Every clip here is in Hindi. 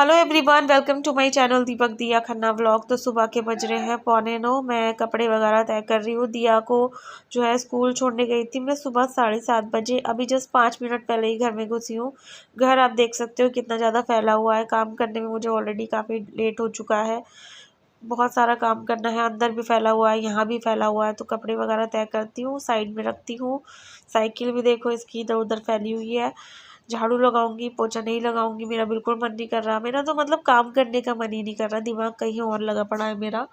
Hello everyone, welcome to my channel Deepak Diya Khanna vlog. तो सुबह के बज रहे हैं 8:45। मैं कपड़े वगैरह तय कर रही हूँ। दिया को जो है स्कूल छोड़ने गई थी मैं सुबह 7:30 बजे। अभी जस्ट 5 मिनट पहले ही घर में घुसी हूँ। घर आप देख सकते हो कितना ज़्यादा फैला हुआ है। काम करने में मुझे ऑलरेडी काफ़ी लेट हो चुका है। बहुत सारा काम करना है। अंदर भी फैला हुआ है, यहाँ भी फैला हुआ है। तो कपड़े वगैरह तय करती हूँ, साइड में रखती हूँ। साइकिल भी देखो इसकी इधर उधर फैली हुई है। झाड़ू लगाऊंगी, पोछा नहीं लगाऊंगी, मेरा बिल्कुल मन नहीं कर रहा। मेरा तो मतलब काम करने का मन ही नहीं कर रहा, दिमाग कहीं और लगा पड़ा है मेरा।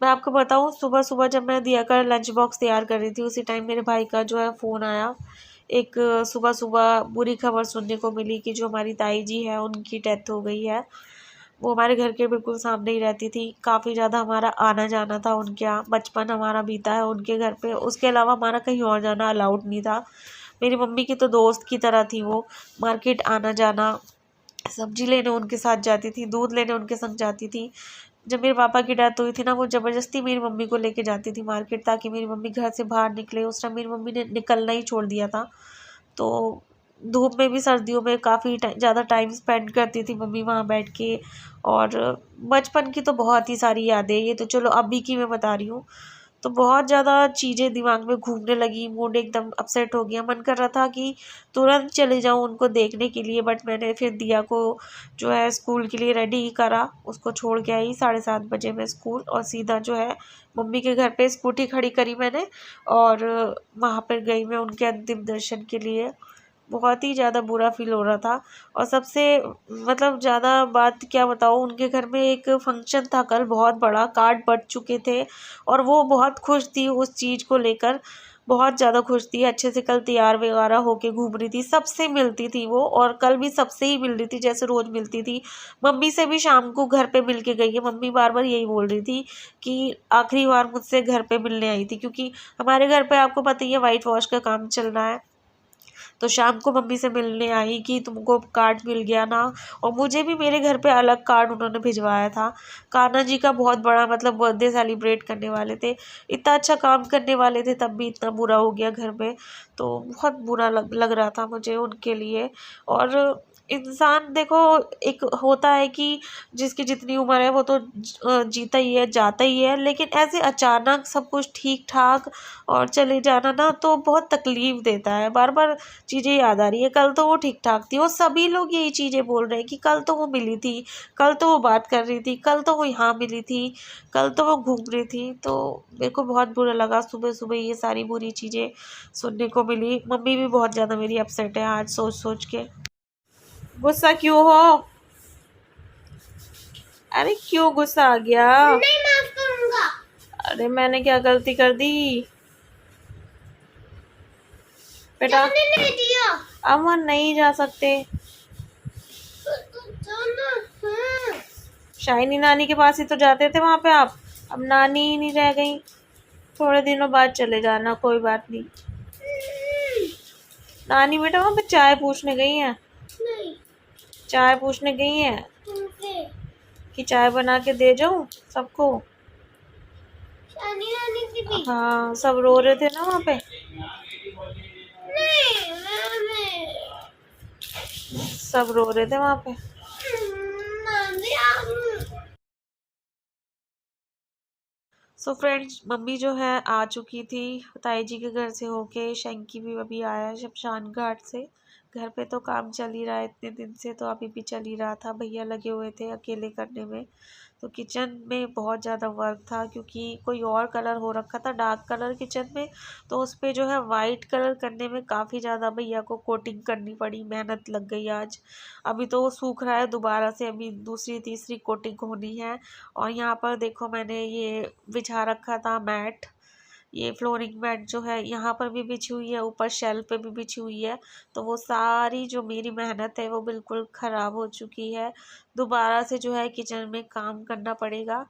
मैं आपको बताऊं, सुबह सुबह जब मैं दिया का लंच बॉक्स तैयार कर रही थी उसी टाइम मेरे भाई का जो है फ़ोन आया। एक सुबह सुबह बुरी खबर सुनने को मिली कि जो हमारी ताई जी है उनकी डेथ हो गई है। वो हमारे घर के बिल्कुल सामने ही रहती थी। काफ़ी ज़्यादा हमारा आना जाना था उनके यहाँ, बचपन हमारा बीता है उनके घर पे। उसके अलावा हमारा कहीं और जाना अलाउड नहीं था। मेरी मम्मी की तो दोस्त की तरह थी वो। मार्केट आना जाना, सब्जी लेने उनके साथ जाती थी, दूध लेने उनके संग जाती थी। जब मेरे पापा की डेथ हुई थी ना, वो ज़बरदस्ती मेरी मम्मी को लेके जाती थी मार्केट, ताकि मेरी मम्मी घर से बाहर निकले। उस टाइम मेरी मम्मी ने निकलना ही छोड़ दिया था। तो धूप में भी, सर्दियों में काफ़ी ज़्यादा टाइम स्पेंड करती थी मम्मी वहाँ बैठ के। और बचपन की तो बहुत ही सारी यादें, ये तो चलो अभी की मैं बता रही हूँ। तो बहुत ज़्यादा चीज़ें दिमाग में घूमने लगी, मूड एकदम अपसेट हो गया। मन कर रहा था कि तुरंत चले जाऊँ उनको देखने के लिए, बट मैंने फिर दिया को जो है स्कूल के लिए रेडी करा। उसको छोड़ के आई 7:30 बजे मैं स्कूल, और सीधा जो है मम्मी के घर पे स्कूटी खड़ी करी मैंने और वहाँ पर गई मैं उनके अंतिम दर्शन के लिए। बहुत ही ज़्यादा बुरा फील हो रहा था। और सबसे मतलब ज़्यादा बात क्या बताऊँ, उनके घर में एक फंक्शन था कल, बहुत बड़ा, कार्ड बँट चुके थे और वो बहुत खुश थी उस चीज़ को लेकर। बहुत ज़्यादा खुश थी, अच्छे से कल तैयार वगैरह होके घूम रही थी, सबसे मिलती थी वो। और कल भी सबसे ही मिल रही थी जैसे रोज़ मिलती थी। मम्मी से भी शाम को घर पे मिल के गई है। मम्मी बार बार यही बोल रही थी कि आखिरी बार मुझसे घर पे मिलने आई थी, क्योंकि हमारे घर पे आपको पता ही है वाइट वॉश का काम चल रहा है। तो शाम को मम्मी से मिलने आई कि तुमको कार्ड मिल गया ना। और मुझे भी मेरे घर पे अलग कार्ड उन्होंने भिजवाया था। कान्हा जी का बहुत बड़ा मतलब बर्थडे सेलिब्रेट करने वाले थे। इतना अच्छा काम करने वाले थे, तब भी इतना बुरा हो गया घर में। तो बहुत बुरा लग रहा था मुझे उनके लिए। और इंसान देखो, एक होता है कि जिसकी जितनी उम्र है वो तो जीता ही है, जाता ही है। लेकिन ऐसे अचानक सब कुछ ठीक ठाक और चले जाना ना, तो बहुत तकलीफ देता है। बार बार चीज़ें याद आ रही है, कल तो वो ठीक ठाक थी और सभी लोग यही चीज़ें बोल रहे हैं कि कल तो वो मिली थी, कल तो वो बात कर रही थी, कल तो वो यहाँ मिली थी, कल तो वो घूम रही थी। तो मेरे को बहुत बुरा लगा, सुबह सुबह ये सारी बुरी चीज़ें सुनने को मिली। मम्मी भी बहुत ज़्यादा मेरी अपसेट है आज सोच सोच के। गुस्सा क्यों हो? अरे क्यों गुस्सा आ गया? नहीं, माफ करूंगा। अरे मैंने क्या गलती कर दी बेटा? जाने नहीं दिया। अब वहाँ नहीं जा सकते। जाना है। शाइनी नानी के पास ही तो जाते थे वहाँ पे आप। अब नानी ही नहीं रह गई। थोड़े दिनों बाद चले जाना, कोई बात नहीं। नानी बेटा वहाँ पे चाय पूछने गई हैं। नहीं, चाय पूछने गई हैं तुमसे कि चाय बना के दे जाऊँ सबको। शानी आने की भी। हाँ, सब रो रहे थे ना वहाँ पे। नहीं, मैं सब रो रहे थे वहाँ पे। नानी सो फ्रेंड्स, मम्मी जो है आ चुकी थी ताई जी के घर से होके। शंकी भी अभी आया है शमशान घाट से। घर पे तो काम चल ही रहा है इतने दिन से, तो अभी भी चल ही रहा था। भैया लगे हुए थे अकेले करने में। तो किचन में बहुत ज़्यादा वर्क था, क्योंकि कोई और कलर हो रखा था, डार्क कलर किचन में। तो उस पर जो है वाइट कलर करने में काफ़ी ज़्यादा भैया को कोटिंग करनी पड़ी, मेहनत लग गई आज। अभी तो वो सूख रहा है, दोबारा से अभी दूसरी तीसरी कोटिंग होनी है। और यहाँ पर देखो मैंने ये बिछा रखा था मैट। ये फ्लोरिंग मैट जो है यहाँ पर भी बिछी हुई है, ऊपर शेल्फ पे भी बिछी हुई है। तो वो सारी जो मेरी मेहनत है वो बिल्कुल ख़राब हो चुकी है। दोबारा से जो है किचन में काम करना पड़ेगा।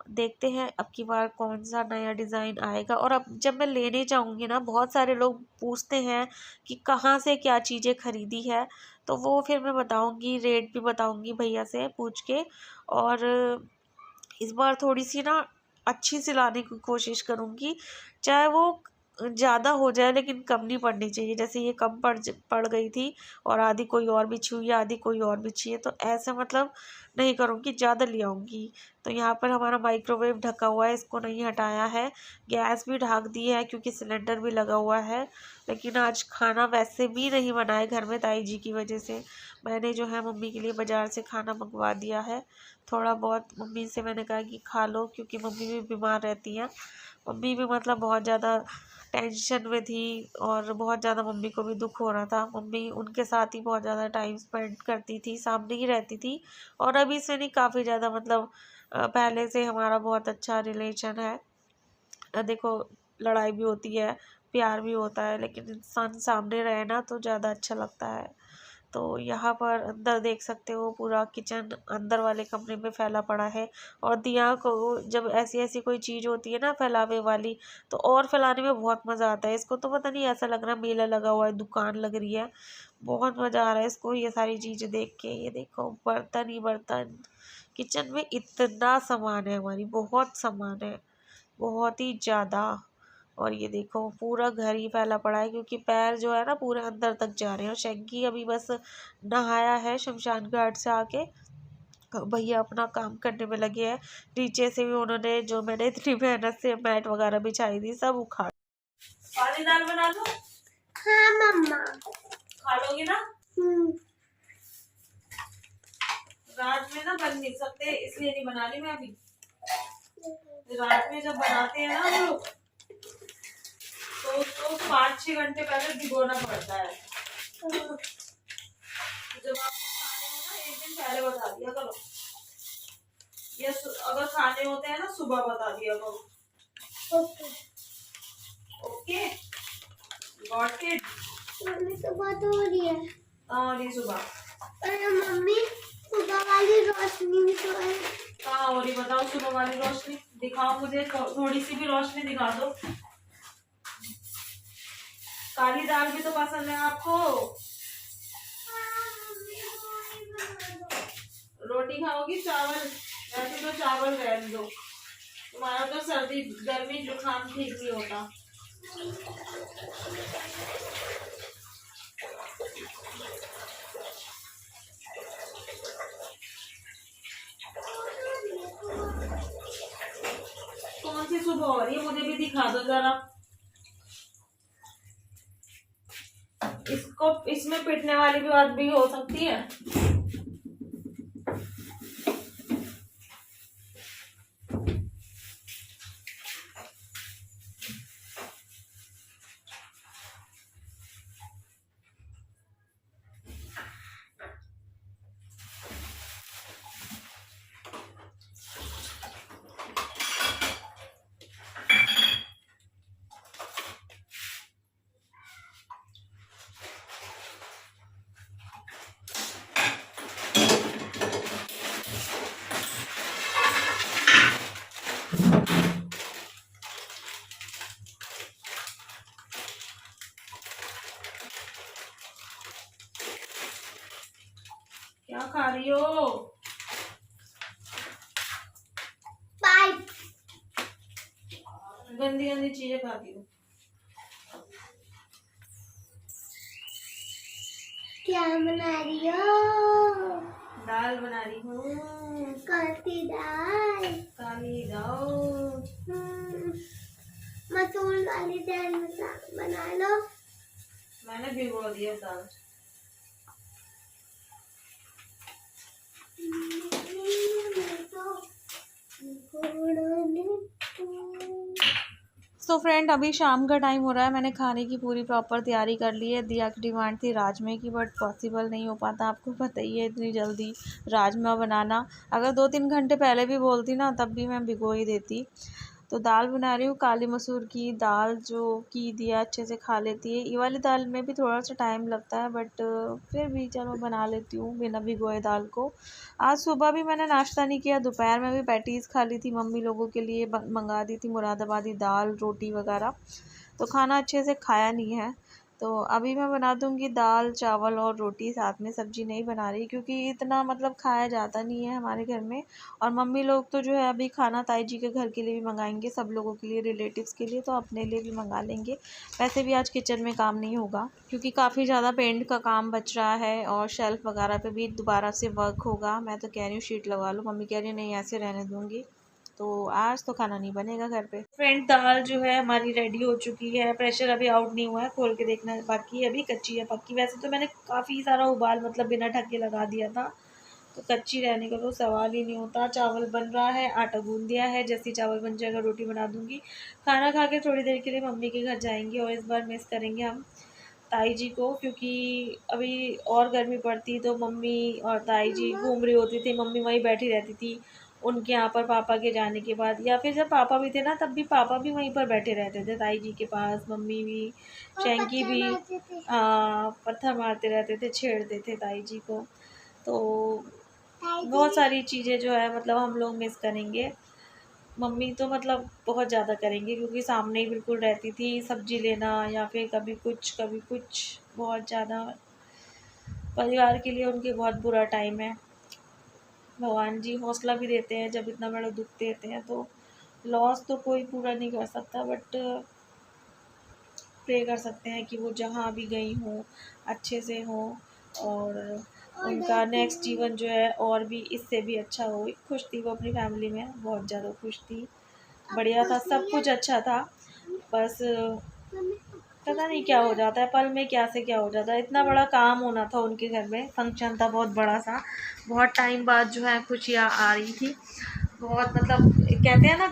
देखते हैं अब की बार कौन सा नया डिज़ाइन आएगा। और अब जब मैं लेने जाऊँगी ना, बहुत सारे लोग पूछते हैं कि कहाँ से क्या चीज़ें खरीदी है। तो वो फिर मैं बताऊँगी, रेट भी बताऊँगी भैया से पूछ के। और इस बार थोड़ी सी ना अच्छी से लाने की कोशिश करूँगी। चाहे वो ज़्यादा हो जाए लेकिन कम नहीं पड़नी चाहिए। जैसे ये कम पड़ गई थी और आधी कोई और बिछी हुई है, आधी कोई और बिछी है, तो ऐसे मतलब नहीं करूँगी, ज़्यादा ले आऊँगी। तो यहाँ पर हमारा माइक्रोवेव ढका हुआ है, इसको नहीं हटाया है। गैस भी ढक दी है क्योंकि सिलेंडर भी लगा हुआ है। लेकिन आज खाना वैसे भी नहीं बना है घर में ताई जी की वजह से। मैंने जो है मम्मी के लिए बाज़ार से खाना मंगवा दिया है। थोड़ा बहुत मम्मी से मैंने कहा कि खा लो, क्योंकि मम्मी भी बीमार रहती हैं। मम्मी भी मतलब बहुत ज़्यादा टेंशन में थी और बहुत ज़्यादा मम्मी को भी दुख हो रहा था। मम्मी उनके साथ ही बहुत ज़्यादा टाइम स्पेंड करती थी, सामने ही रहती थी। और अभी से नहीं, काफ़ी ज़्यादा मतलब पहले से हमारा बहुत अच्छा रिलेशन है। देखो, लड़ाई भी होती है, प्यार भी होता है, लेकिन इंसान सामने रहे ना तो ज़्यादा अच्छा लगता है। तो यहाँ पर अंदर देख सकते हो, पूरा किचन अंदर वाले कमरे में फैला पड़ा है। और दिया को जब ऐसी ऐसी कोई चीज़ होती है ना फैलावे वाली, तो और फैलाने में बहुत मज़ा आता है। इसको तो पता नहीं, ऐसा लग रहा है मेला लगा हुआ है, दुकान लग रही है। बहुत मज़ा आ रहा है इसको ये सारी चीज़ें देख के। ये देखो, बर्तन ही बर्तन, किचन में इतना सामान है, हमारी बहुत सामान है, बहुत ही ज़्यादा। और ये देखो, पूरा घर ही फैला पड़ा है, क्योंकि पैर जो है ना पूरे अंदर तक जा रहे हैं। और शंकी अभी बस नहाया है शमशान घाट से आके, भैया अपना काम करने में लगे हैं। नीचे से भी उन्होंने, जो मैंने इतनी मेहनत से मैट वगैरह बिछाई थी, सब उखाड़। पानी दाल बना लो। हाँ मम्मा। खा लोगी ना? रात में ना बन नहीं सकते, इसलिए नहीं बना ली मैं अभी। रात में जब बनाते हैं ना हम लोग, तो उसको 5-6 घंटे पहले भिगोना पड़ता है। जब आपको खाने हो ना, एक दिन पहले बता दिया करो, या अगर खाने होते हैं ना सुबह बता दिया करो। Okay okay, got it. Mummy सुबह तो हो रही है। हाँ, ये सुबह। अरे मम्मी, सुबह वाली रोशनी भी तो है। हाँ, और ये बताओ, सुबह वाली रोशनी दिखाओ मुझे, थोड़ी सी भी रोशनी दिखा दो। काली दाल भी तो पसंद है आपको। रोटी खाओगी? चावल? वैसे तो चावल रहने दो, तुम्हारा तो सर्दी गर्मी जुकाम ठीक नहीं होता। कौन सी सुबह हो रही है, मुझे भी दिखा दो जरा। इसको, इसमें पिटने वाली भी बात भी हो सकती है। क्या खा रही हो? पाइप। गंदी गंदी चीजें खाती हो। क्या बना रही हो? दाल बना रही हूँ। काली दाल। काली दाल। मसूर वाली दाल बना लो। मैंने भिगो दिया दाल। तो फ्रेंड, अभी शाम का टाइम हो रहा है। मैंने खाने की पूरी प्रॉपर तैयारी कर ली है। दिया की डिमांड थी राजमे की, बट पॉसिबल नहीं हो पाता, आपको पता ही है इतनी जल्दी राजमा बनाना। अगर 2-3 घंटे पहले भी बोलती ना, तब भी मैं भिगो ही देती। तो दाल बना रही हूँ, काली मसूर की दाल, जो कि दिया अच्छे से खा लेती है। ये वाली दाल में भी थोड़ा सा टाइम लगता है, बट फिर भी चलो बना लेती हूँ बिना भिगोए दाल को। आज सुबह भी मैंने नाश्ता नहीं किया, दोपहर में भी पैटीज़ खा ली थी, मम्मी लोगों के लिए मंगा दी थी मुरादाबादी दाल रोटी वगैरह। तो खाना अच्छे से खाया नहीं है, तो अभी मैं बना दूंगी दाल चावल और रोटी, साथ में सब्जी नहीं बना रही क्योंकि इतना मतलब खाया जाता नहीं है हमारे घर में। और मम्मी लोग तो जो है अभी खाना ताई जी के घर के लिए भी मंगाएंगे, सब लोगों के लिए, रिलेटिव्स के लिए, तो अपने लिए भी मंगा लेंगे। वैसे भी आज किचन में काम नहीं होगा क्योंकि काफ़ी ज़्यादा पेंट का काम बच रहा है और शेल्फ़ वगैरह पे भी दोबारा से वर्क होगा। मैं तो कह रही हूँ शीट लगा लो, मम्मी कह रही है नहीं ऐसे रहने दूँगी। तो आज तो खाना नहीं बनेगा घर पे। फ्रेंड दाल जो है हमारी रेडी हो चुकी है, प्रेशर अभी आउट नहीं हुआ है, खोल के देखना बाकी है, अभी कच्ची है पक्की। वैसे तो मैंने काफ़ी सारा उबाल मतलब बिना ढक के लगा दिया था, तो कच्ची रहने का तो सवाल ही नहीं होता। चावल बन रहा है, आटा गूंद दिया है, जैसे ही चावल बन जाएगा रोटी बना दूंगी। खाना खा के थोड़ी देर के लिए मम्मी के घर जाएंगे और इस बार मिस करेंगे हम ताई जी को क्योंकि अभी और गर्मी पड़ती तो मम्मी और ताई जी घूम रही होती थी, मम्मी वहीं बैठी रहती थी उनके यहाँ पर पापा के जाने के बाद, या फिर जब पापा भी थे ना तब भी पापा भी वहीं पर बैठे रहते थे ताई जी के पास, मम्मी भी, शैंकी भी। पत्थर मारते रहते थे, छेड़ते थे ताई जी को। तो बहुत सारी चीज़ें जो है मतलब हम लोग मिस करेंगे। मम्मी तो मतलब बहुत ज़्यादा करेंगे क्योंकि सामने ही बिल्कुल रहती थी, सब्जी लेना या फिर कभी कुछ बहुत ज़्यादा परिवार के लिए उनके बहुत बुरा टाइम है। भगवान जी हौसला भी देते हैं जब इतना बड़ा दुख देते हैं, तो लॉस तो कोई पूरा नहीं कर सकता, बट प्रे कर सकते हैं कि वो जहाँ भी गई हों अच्छे से हों और उनका नेक्स्ट जीवन जो है और भी इससे भी अच्छा हो। खुश थी वो अपनी फैमिली में, बहुत ज़्यादा खुश थी, बढ़िया था, सब कुछ अच्छा था। बस पता नहीं क्या हो जाता है, पल में क्या से क्या हो जाता है। इतना बड़ा काम होना था उनके घर में, फंक्शन था बहुत बड़ा सा, बहुत टाइम बाद जो है खुशियाँ आ रही थी। बहुत मतलब कहते हैं ना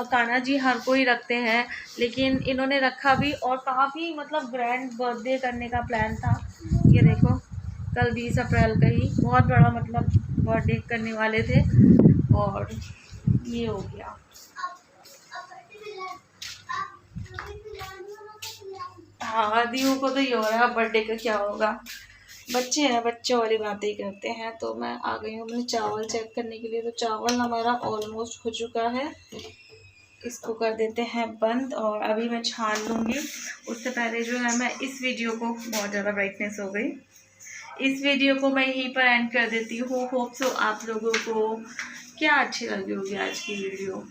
कान्हा जी हर कोई रखते हैं, लेकिन इन्होंने रखा भी और काफ़ी मतलब ग्रैंड बर्थडे करने का प्लान था। ये देखो कल 20 अप्रैल का ही बहुत बड़ा मतलब बर्थडे करने वाले थे और ये हो गया। हाँ दीव को तो ये हो रहा है बर्थडे का क्या होगा, बच्चे हैं, बच्चों वाली बातें ही करते हैं। तो मैं आ गई हूँ अपने चावल चेक करने के लिए, तो चावल हमारा ऑलमोस्ट हो चुका है, इसको कर देते हैं बंद और अभी मैं छान लूँगी। उससे पहले जो है मैं इस वीडियो को, बहुत ज़्यादा ब्राइटनेस हो गई, इस वीडियो को मैं यहीं पर एंड कर देती हूँ। होप सो आप लोगों को क्या अच्छी लगी होगी आज की वीडियो,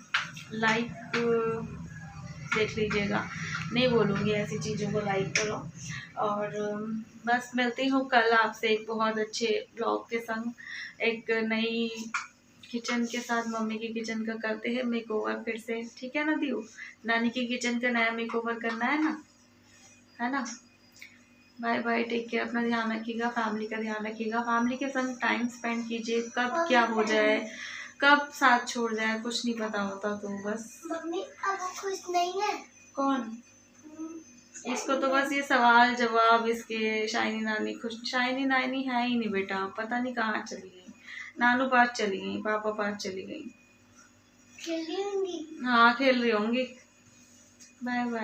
लाइक देख लीजिएगा, नहीं बोलूँगी ऐसी चीज़ों को लाइक करो। और बस मिलती हूँ कल आपसे एक बहुत अच्छे ब्लॉग के संग, एक नई किचन के साथ। मम्मी की किचन का करते हैं मेकओवर फिर से, ठीक है ना दीव? नानी की किचन का नया मेकओवर करना है ना, है ना? बाय बाय, टेक केयर, अपना ध्यान रखिएगा, फैमिली का ध्यान रखिएगा, फैमिली के संग टाइम स्पेंड कीजिए। कब क्या हो जाए, कब साथ छोड़ जाए कुछ नहीं पता होता, तो बस। मम्मी अब वो खुश नहीं है। कौन? इसको तो बस ये सवाल जवाब इसके, शाइनी नानी खुश, शाइनी नानी है ही नहीं बेटा, पता नहीं कहाँ चली गई, नानू पास चली गई, पापा पास चली गई, खेल रही होंगी। हाँ खेल रही होंगी। Bye bye.